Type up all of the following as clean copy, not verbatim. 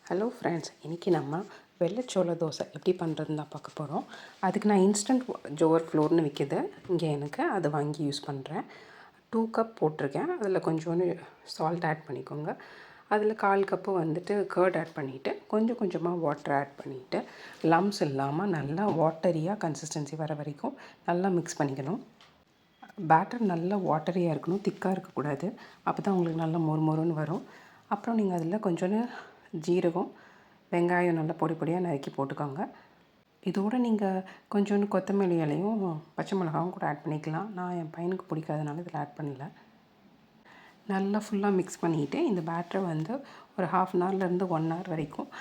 Hello friends, இன்றைக்கி நம்ம வெள்ளைச்சோள தோசை எப்படி பண்ணுறதுன்னு தான் பார்க்க போகிறோம். அதுக்கு நான் இன்ஸ்டன்ட் ஜோர் ஃப்ளோர்னு விற்கிது இங்கே எனக்கு, அதை வாங்கி யூஸ் பண்ணுறேன். 2 கப் போட்டிருக்கேன். அதில் கொஞ்சோண்டு சால்ட் ஆட் பண்ணிக்கோங்க. அதில் 1/4 கப்பு வந்துட்டு கர்ட் ஆட் பண்ணிவிட்டு கொஞ்சம் கொஞ்சமாக வாட்டர் ஆட் பண்ணிவிட்டு லம்ஸ் இல்லாமல் நல்லா வாட்டரியாக கன்சிஸ்டன்சி வர வரைக்கும் நல்லா மிக்ஸ் பண்ணிக்கணும். பேட்டர் நல்லா வாட்டரியாக இருக்கணும், திக்காக இருக்கக்கூடாது. அப்போ தான் உங்களுக்கு நல்லா மொறுமொறுன்னு வரும். அப்புறம் நீங்கள் அதில் கொஞ்சோண்டு ஜீரகம், வெங்காயம் நல்லா பொடி பொடியாக நறுக்கி போட்டுக்கோங்க. இதோடு நீங்கள் கொஞ்சோண்டு கொத்தமல்லி இலையும் பச்சை மிளகாவும் கூட ஆட் பண்ணிக்கலாம். நான் என் பையனுக்கு பிடிக்காதனால இதில் ஆட் பண்ணல. நல்லா ஃபுல்லாக மிக்ஸ் பண்ணிவிட்டு இந்த பேட்டரை வந்து ஒரு 1/2 ஹவர்லேருந்து 1 ஹவர் வரைக்கும்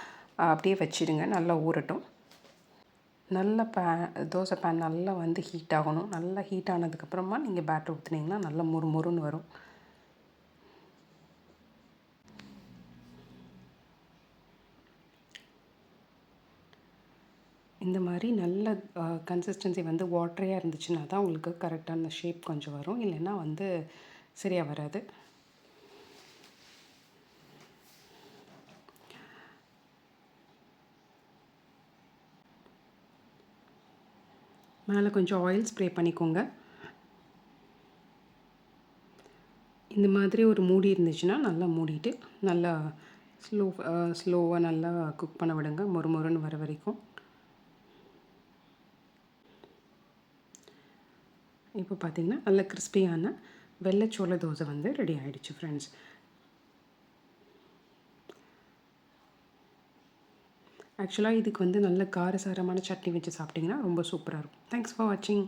அப்படியே வச்சுடுங்க. நல்லா ஊறட்டும். நல்ல தோசை பேன் நல்லா வந்து ஹீட் ஆகணும். நல்லா ஹீட் ஆனதுக்கப்புறமா நீங்கள் பேட்டர் ஊற்றுனீங்கன்னா நல்லா மொறுமொறுன்னு வரும். இந்த மாதிரி நல்ல கன்சிஸ்டன்சி வந்து வாட்டரியாக இருந்துச்சுன்னா தான் உங்களுக்கு கரெக்டான ஷேப் கொஞ்சம் வரும். இல்லைன்னா வந்து சரியாக வராது. மேலே கொஞ்சம் ஆயில் ஸ்ப்ரே பண்ணிக்கோங்க. இந்த மாதிரி ஒரு மூடி இருந்துச்சுன்னா நல்லா மூடிட்டு நல்லா ஸ்லோவாக நல்லா குக் பண்ண விடுங்க, மொறுமொறுன்னு வர வரைக்கும். இப்போ பார்த்திங்கன்னா நல்ல கிறிஸ்பியான வெள்ளைச்சோள தோசை வந்து ரெடி ஆகிடுச்சு ஃப்ரெண்ட்ஸ். ஆக்சுவலாக இதுக்கு வந்து நல்ல காரசாரமான சட்னி வச்சு சாப்பிட்டிங்கன்னா ரொம்ப சூப்பராக இருக்கும். தேங்க்ஸ் ஃபார் வாட்சிங்.